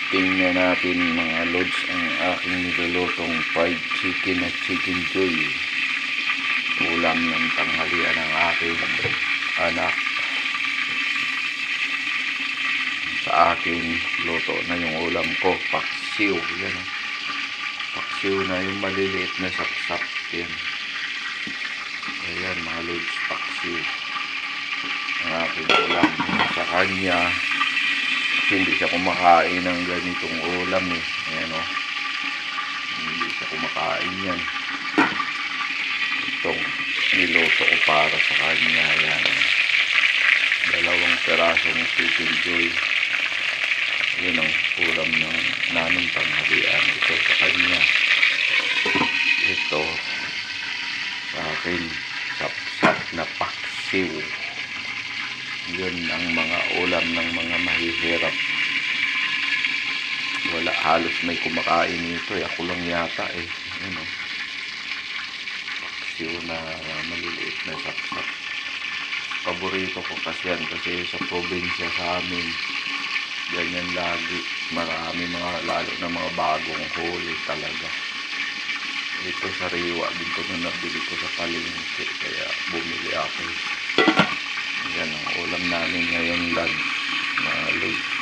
Tingnan natin mga lods ang aking nilulutong fried chicken at chicken joy. Ulam ng tanghalian ng aking anak. Sa akin, luto na yung ulam ko. Paksiw. Yan. Paksiw na yung maliliit na sapsap. Yan. Ayan mga lods, paksiw. Ang aking ulam. Sa kanya, hindi siya kumakain ng ganitong ulam eh. Ayan o. Hindi siya kumakain yan. Itong niluto ko para sa kanya. Ayan. 2 perasong chicken joy. Ayan ang ulam ng naming tanghalian. Ito sa kanya. Ito sa akin. Sapsap na paksiw. Yun ang mga ulam ng mga mahihirap. Wala, halos may kumakain nito eh. Ako lang yata eh. Yun, oh. Paksiw na maliliit na sapsap. Paborito ko kasi yan kasi sa probinsya sa amin ganyan lagi. Marami mga, lalo na mga bagong huli talaga. Ito sa Riwa din ko na nabili ko sa palengke kaya bumili ako. Yan ang ulam namin ngayon lang, mga lods.